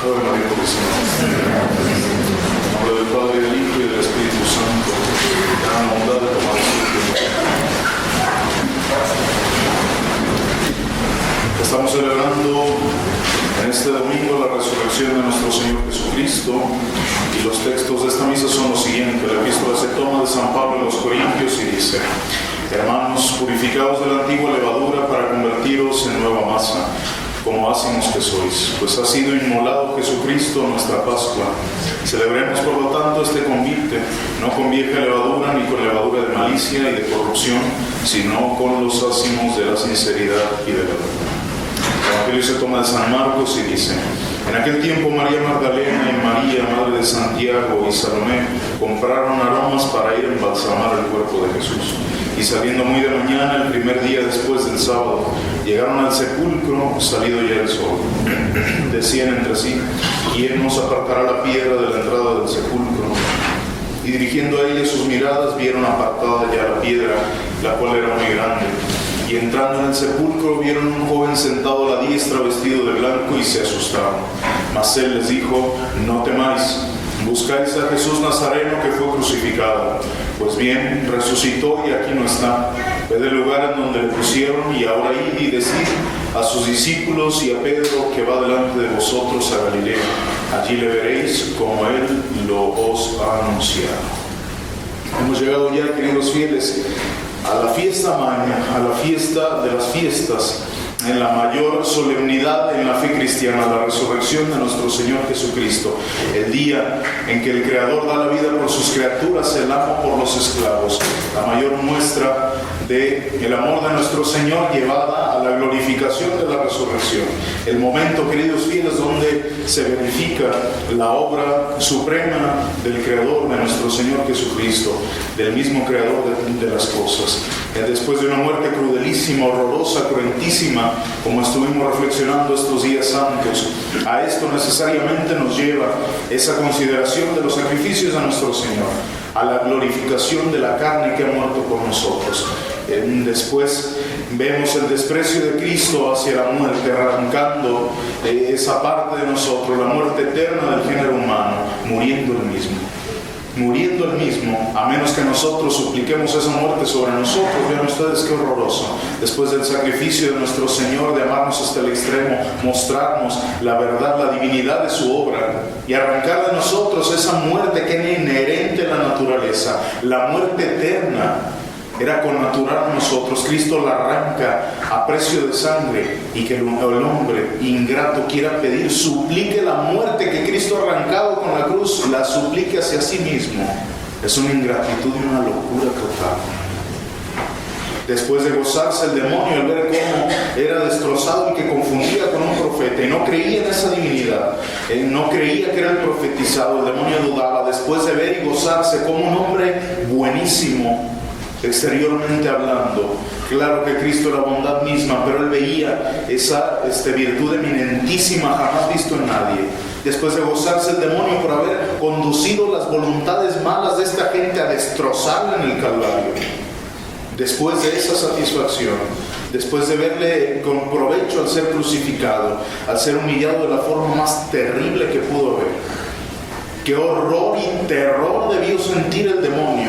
Ave María Purísima. En nombre del Padre, del Hijo y del Espíritu Santo, tengan la bondad de tomar su tiempo. Estamos celebrando en este domingo la resurrección de nuestro Señor Jesucristo, y los textos de esta misa son los siguientes. La epístola se toma de San Pablo a los Corintios y dice: Hermanos, purificaos de la antigua levadura para convertiros en nueva masa, como hacemos que sois, pues ha sido inmolado Jesucristo nuestra Pascua. Celebremos por lo tanto este convite, no con vieja levadura ni con levadura de malicia y de corrupción, sino con los ázimos de la sinceridad y de la verdad. El Evangelio se toma de San Marcos y dice: En aquel tiempo María Magdalena y María, madre de Santiago, y Salomé compraron aromas para ir a embalsamar el cuerpo de Jesús. Y saliendo muy de mañana, el primer día después del sábado, llegaron al sepulcro, salido ya el sol. Decían entre sí: ¿Quién nos apartará la piedra de la entrada del sepulcro? Y dirigiendo a ella sus miradas, vieron apartada ya la piedra, la cual era muy grande. Y entrando en el sepulcro, vieron un joven sentado a la diestra, vestido de blanco, y se asustaron. Mas él les dijo: No temáis, buscáis a Jesús Nazareno, que fue crucificado. Pues bien, resucitó y aquí no está. Ved el lugar en donde le pusieron, y ahora id y decid a sus discípulos y a Pedro que va delante de vosotros a Galilea. Allí le veréis como él lo os ha anunciado. Hemos llegado ya, queridos fieles, a la fiesta magna, a la fiesta de las fiestas, en la mayor solemnidad en la fe cristiana, la resurrección de nuestro Señor Jesucristo, el día en que el Creador da la vida por sus criaturas, el amo por los esclavos, la mayor muestra del amor de nuestro Señor llevada a la glorificación de la resurrección. El momento, queridos fieles, donde se verifica la obra suprema del Creador, de nuestro Señor Jesucristo, del mismo Creador de las cosas. Después de una muerte crudelísima, horrorosa, cruentísima, como estuvimos reflexionando estos días santos, a esto necesariamente nos lleva esa consideración de los sacrificios de nuestro Señor, a la glorificación de la carne que ha muerto por nosotros. Después vemos el desprecio de Cristo hacia la muerte, arrancando esa parte de nosotros, la muerte eterna del género humano, muriendo el mismo, a menos que nosotros supliquemos esa muerte sobre nosotros. Vean ustedes qué horroroso. Después del sacrificio de nuestro Señor, de amarnos hasta el extremo, mostrarnos la verdad, la divinidad de su obra, y arrancar de nosotros esa muerte que era inherente a la naturaleza, la muerte eterna. Era connatural a nosotros. Cristo la arranca a precio de sangre, y que el hombre ingrato quiera pedir, suplique la muerte que Cristo ha arrancado con la cruz, la suplique hacia sí mismo. Es una ingratitud y una locura total. Después de gozarse el demonio al ver cómo era destrozado y que confundía con un profeta y no creía en esa divinidad, no creía que era el profetizado, el demonio dudaba. Después de ver y gozarse como un hombre buenísimo, exteriormente hablando, claro que Cristo era bondad misma, pero él veía esa virtud eminentísima jamás visto en nadie. Después de gozarse el demonio por haber conducido las voluntades malas de esta gente a destrozarla en el Calvario, después de esa satisfacción, después de verle con provecho al ser crucificado, al ser humillado de la forma más terrible que pudo haber, qué horror y terror debió sentir el demonio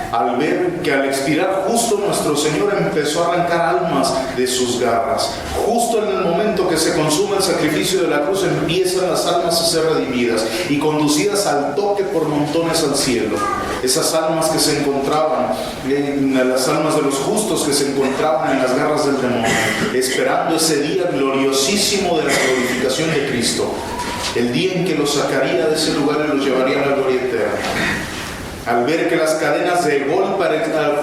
al ver que al expirar justo nuestro Señor empezó a arrancar almas de sus garras. Justo en el momento que se consume el sacrificio de la cruz, empiezan las almas a ser redimidas y conducidas al toque por montones al cielo. Esas almas que se encontraban, las almas de los justos que se encontraban en las garras del demonio, esperando ese día gloriosísimo de la glorificación de Cristo, el día en que los sacaría de ese lugar y los llevaría a la gloria eterna. Al ver que las cadenas de golpe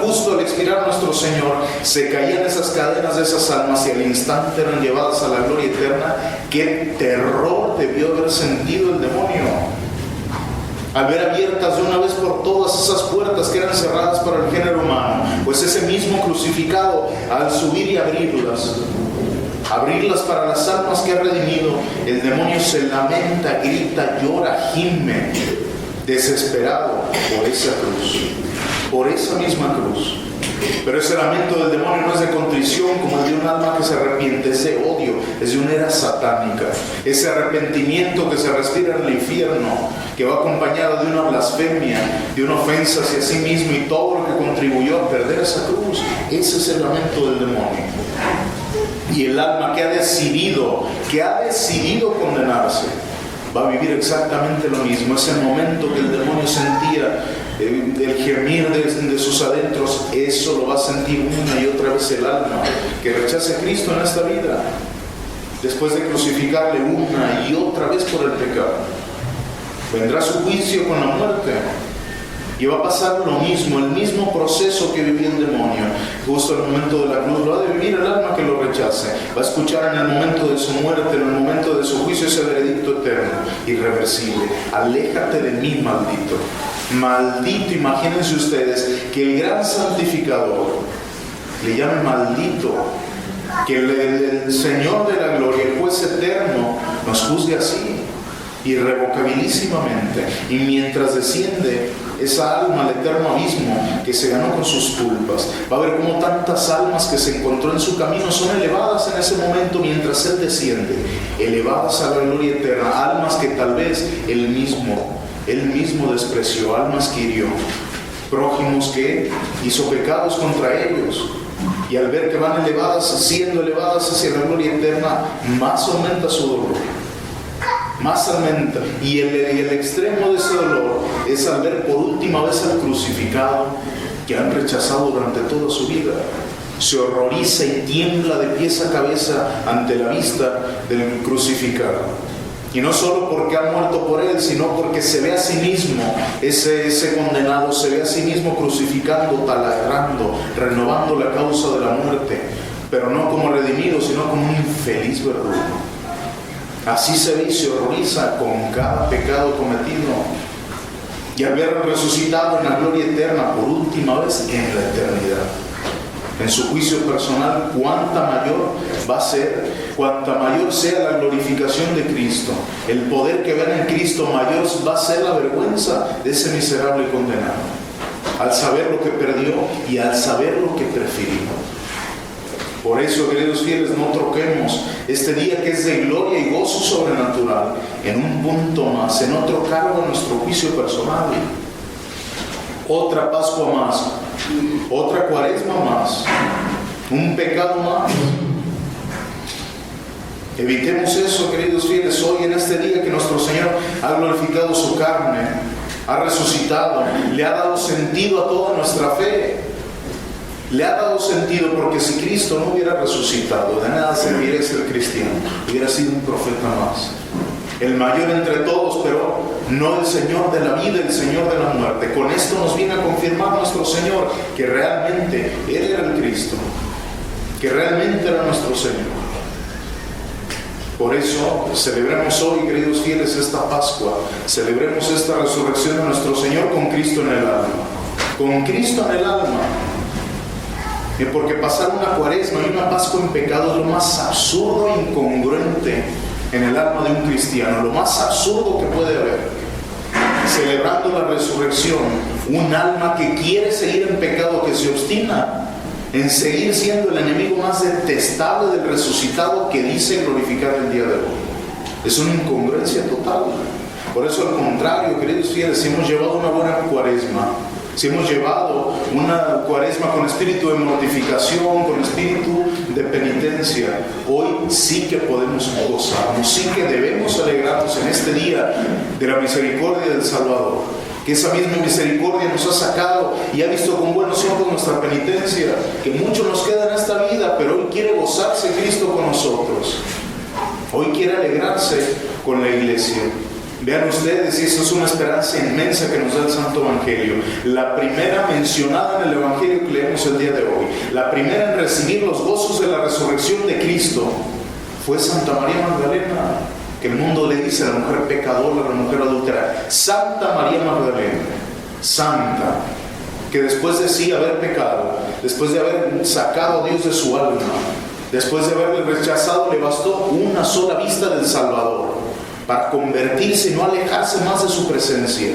justo al expirar nuestro Señor, se caían esas cadenas de esas almas y al instante eran llevadas a la gloria eterna, qué terror debió haber sentido el demonio. Al ver abiertas de una vez por todas esas puertas que eran cerradas para el género humano, pues ese mismo crucificado, al subir y abrirlas para las almas que ha redimido, el demonio se lamenta, grita, llora, gime, desesperado por esa cruz, por esa misma cruz Pero ese lamento del demonio no es de contrición como el de un alma que se arrepiente, es de odio, es de una era satánica. Ese arrepentimiento que se respira en el infierno, que va acompañado de una blasfemia, de una ofensa hacia sí mismo y todo lo que contribuyó a perder esa cruz. Ese es el lamento del demonio. Y el alma que ha decidido condenarse, va a vivir exactamente lo mismo. Ese momento que el demonio sentía, el gemir de sus adentros, eso lo va a sentir una y otra vez el alma que rechace a Cristo en esta vida, después de crucificarle una y otra vez por el pecado. Vendrá su juicio con la muerte y va a pasar lo mismo, el mismo proceso que vivía el demonio. Justo en el momento de la cruz lo ha de vivir el alma que lo rechace. Va a escuchar en el momento de su muerte, en el momento de su juicio, ese veredicto eterno, irreversible: aléjate de mí, maldito. Maldito, imagínense ustedes que el gran santificador le llame maldito, que el Señor de la gloria, el juez eterno, nos juzgue así, irrevocabilísimamente. Y mientras desciende esa alma al eterno abismo que se ganó con sus culpas, va a ver cómo tantas almas que se encontró en su camino son elevadas en ese momento mientras Él desciende, elevadas a la gloria eterna. Almas que tal vez Él mismo despreció, almas que hirió, prójimos que hizo pecados contra ellos. Y al ver que van siendo elevadas hacia la gloria eterna, más aumenta su dolor, más aumenta. Y el extremo de ese dolor es al ver por última vez al crucificado que han rechazado durante toda su vida. Se horroriza y tiembla de pies a cabeza ante la vista del crucificado. Y no solo porque ha muerto por él, sino porque se ve a sí mismo, ese condenado se ve a sí mismo crucificando, taladrando, renovando la causa de la muerte, pero no como redimido, sino como un infeliz verdugo. Así se ve y se horroriza con cada pecado cometido. Y al verlo resucitado en la gloria eterna por última vez en la eternidad, en su juicio personal, cuánta mayor sea la glorificación de Cristo, el poder que ven en Cristo, mayor va a ser la vergüenza de ese miserable condenado, al saber lo que perdió y al saber lo que prefirió. Por eso, queridos fieles, no troquemos este día que es de gloria y gozo sobrenatural en un punto más, en otro cargo de nuestro juicio personal. Otra Pascua más, otra Cuaresma más, un pecado más. Evitemos eso, queridos fieles, hoy en este día que nuestro Señor ha glorificado su carne, ha resucitado, le ha dado sentido a toda nuestra fe. Le ha dado sentido, porque si Cristo no hubiera resucitado, de nada serviría ser cristiano, hubiera sido un profeta más, el mayor entre todos, pero no el Señor de la vida, el Señor de la muerte. Con esto nos viene a confirmar nuestro Señor que realmente Él era el Cristo, que realmente era nuestro Señor. Por eso celebremos hoy, queridos fieles, esta Pascua, celebremos esta resurrección de nuestro Señor con Cristo en el alma, con Cristo en el alma. Y porque pasar una Cuaresma y una Pascua en pecado es lo más absurdo e incongruente en el alma de un cristiano, lo más absurdo que puede haber. Celebrando la resurrección, un alma que quiere seguir en pecado, que se obstina en seguir siendo el enemigo más detestable del resucitado que dice glorificar el día de hoy. Es una incongruencia total. Por eso, al contrario, queridos fieles, si hemos llevado una buena Cuaresma, si hemos llevado una Cuaresma con espíritu de mortificación, con espíritu de penitencia, hoy sí que podemos gozarnos, sí que debemos alegrarnos en este día de la misericordia del Salvador, que esa misma misericordia nos ha sacado y ha visto con buenos ojos nuestra penitencia, que mucho nos queda en esta vida, pero hoy quiere gozarse Cristo con nosotros, hoy quiere alegrarse con la iglesia. Vean ustedes, y esto es una esperanza inmensa que nos da el Santo Evangelio. La primera mencionada en el Evangelio que leemos el día de hoy, la primera en recibir los gozos de la resurrección de Cristo, fue Santa María Magdalena, que el mundo le dice la mujer pecadora, la mujer adúltera. Santa María Magdalena, santa, que después de sí haber pecado, después de haber sacado a Dios de su alma, después de haberle rechazado, le bastó una sola vista del Salvador para convertirse y no alejarse más de su presencia.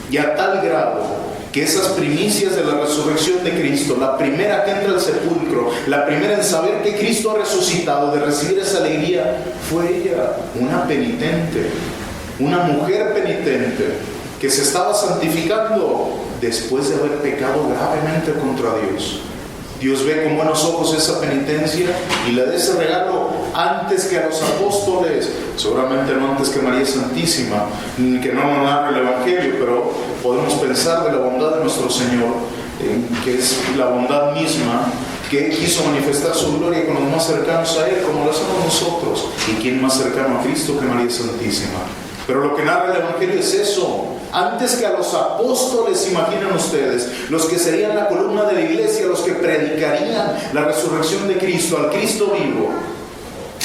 Y a tal grado que esas primicias de la resurrección de Cristo, la primera que entra al sepulcro, la primera en saber que Cristo ha resucitado, de recibir esa alegría, fue ella, una penitente, una mujer penitente, que se estaba santificando después de haber pecado gravemente contra Dios. Dios ve con buenos ojos esa penitencia y le da ese regalo antes que a los apóstoles, seguramente no antes que María Santísima, que no nos narra el Evangelio, pero podemos pensar de la bondad de nuestro Señor, que es la bondad misma, que quiso manifestar su gloria con los más cercanos a Él, como lo hacemos nosotros. ¿Y quién más cercano a Cristo que María Santísima? Pero lo que narra el Evangelio es eso. Antes que a los apóstoles, imaginen ustedes, los que serían la columna de la iglesia, los que predicarían la resurrección de Cristo, al Cristo vivo,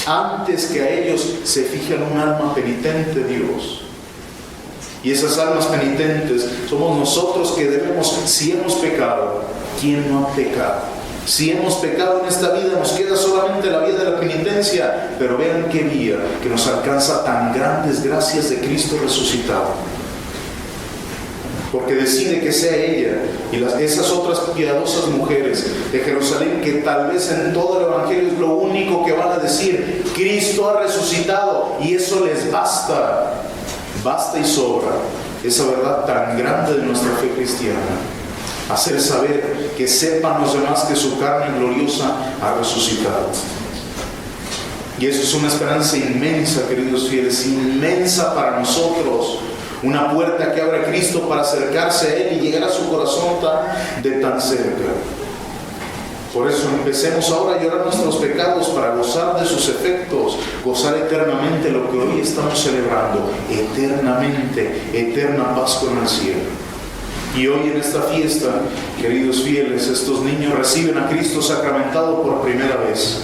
antes que a ellos se fija en un alma penitente Dios. Y esas almas penitentes somos nosotros que debemos, si hemos pecado, ¿quién no ha pecado? Si hemos pecado en esta vida, nos queda solamente la vía de la penitencia, pero vean qué vía que nos alcanza tan grandes gracias de Cristo resucitado. Porque decide que sea ella y esas otras piadosas mujeres de Jerusalén, que tal vez en todo el Evangelio es lo único que van a decir: Cristo ha resucitado, y eso les basta, basta y sobra esa verdad tan grande de nuestra fe cristiana. Hacer saber, que sepan los demás que su carne gloriosa ha resucitado. Y eso es una esperanza inmensa, queridos fieles, inmensa para nosotros. Una puerta que abre Cristo para acercarse a Él y llegar a su corazón de tan cerca. Por eso empecemos ahora a llorar nuestros pecados para gozar de sus efectos, gozar eternamente lo que hoy estamos celebrando, eternamente, eterna Pascua en el cielo. Y hoy en esta fiesta, queridos fieles, estos niños reciben a Cristo sacramentado por primera vez.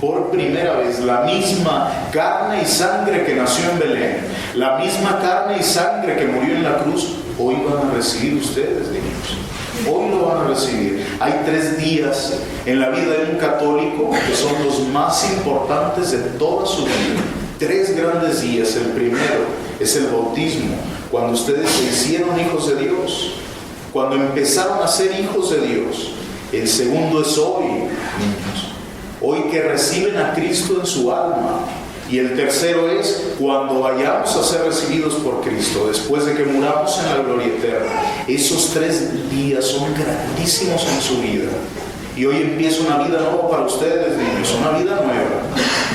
Por primera vez, la misma carne y sangre que nació en Belén, la misma carne y sangre que murió en la cruz, hoy van a recibir ustedes, niños. Hoy lo van a recibir. Hay 3 días en la vida de un católico que son los más importantes de toda su vida. 3 grandes días. El primero es el bautismo, cuando ustedes se hicieron hijos de Dios, cuando empezaron a ser hijos de Dios. El segundo es hoy, niños, hoy que reciben a Cristo en su alma. Y el tercero es cuando vayamos a ser recibidos por Cristo, después de que muramos en la gloria eterna. Esos 3 días son grandísimos en su vida. Y hoy empieza una vida nueva para ustedes, niños, una vida nueva.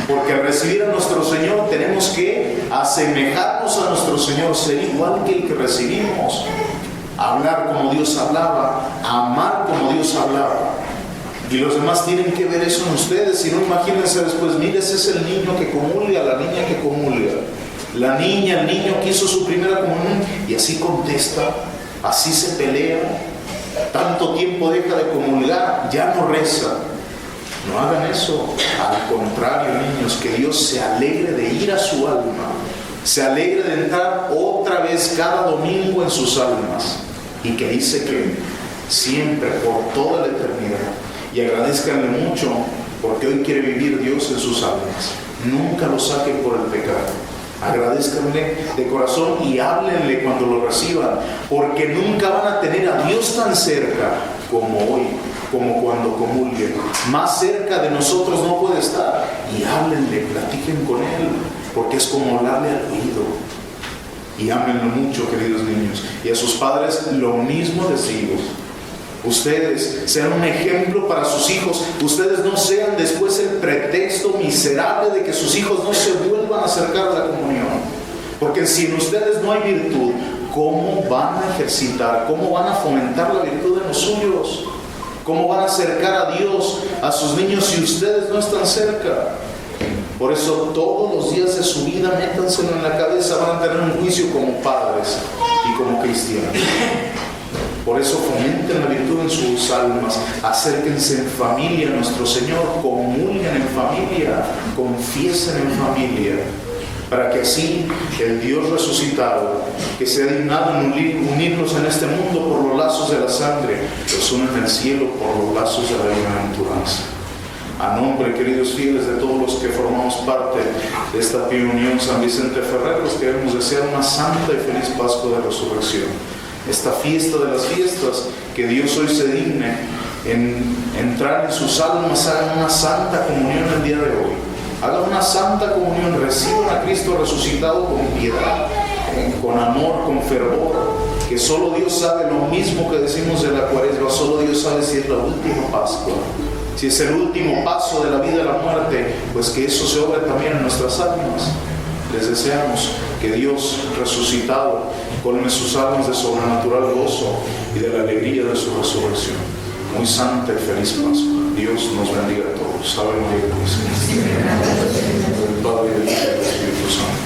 Porque al recibir a nuestro Señor tenemos que asemejarnos a nuestro Señor, ser igual que el que recibimos. Hablar como Dios hablaba, amar como Dios hablaba. Y los demás tienen que ver eso en ustedes. Si no, imagínense después: mire, ese es el niño que comulga, la niña que comulga. La niña, el niño que hizo su primera comunión, y así contesta, así se pelea. Tanto tiempo deja de comulgar, ya no reza. No hagan eso. Al contrario, niños, que Dios se alegre de ir a su alma, se alegre de entrar otra vez cada domingo en sus almas, y que dice que siempre, por toda la eternidad. Y agradezcanle mucho, porque hoy quiere vivir Dios en sus almas. Nunca lo saquen por el pecado. Agradezcanle de corazón y háblenle cuando lo reciban, porque nunca van a tener a Dios tan cerca como hoy, como cuando comulguen. Más cerca de nosotros no puede estar. Y háblenle, platiquen con Él, porque es como hablarle al oído. Y ámenlo mucho, queridos niños. Y a sus padres lo mismo les digo. Ustedes sean un ejemplo para sus hijos. Ustedes no sean después el pretexto miserable de que sus hijos no se vuelvan a acercar a la comunión. Porque si en ustedes no hay virtud, ¿cómo van a ejercitar? ¿Cómo van a fomentar la virtud en los suyos? ¿Cómo van a acercar a Dios a sus niños si ustedes no están cerca? Por eso todos los días de su vida métanselo en la cabeza. Van a tener un juicio como padres y como cristianos. Por eso fomenten la virtud en sus almas, acérquense en familia a nuestro Señor, comulguen en familia, confiesen en familia, para que así el Dios resucitado, que se ha dignado en unirnos en este mundo por los lazos de la sangre, los une en el cielo por los lazos de la bienaventuranza. A nombre, queridos fieles, de todos los que formamos parte de esta Pía Unión San Vicente Ferrer, les queremos desear una santa y feliz Pascua de Resurrección. esta fiesta de las fiestas, que Dios hoy se digne en entrar en sus almas, hagan una santa comunión el día de hoy. Hagan una santa comunión, reciban a Cristo resucitado con piedad, con amor, con fervor, que solo Dios sabe lo mismo que decimos de la Cuaresma, solo Dios sabe si es la última Pascua, si es el último paso de la vida a la muerte, pues que eso se obre también en nuestras almas. Les deseamos que Dios resucitado colme sus almas de sobrenatural gozo y de la alegría de su resurrección. Muy santa y feliz Pascua. Dios nos bendiga a todos. Ave María, Purísima. Del Padre, y del Hijo y del Espíritu Santo.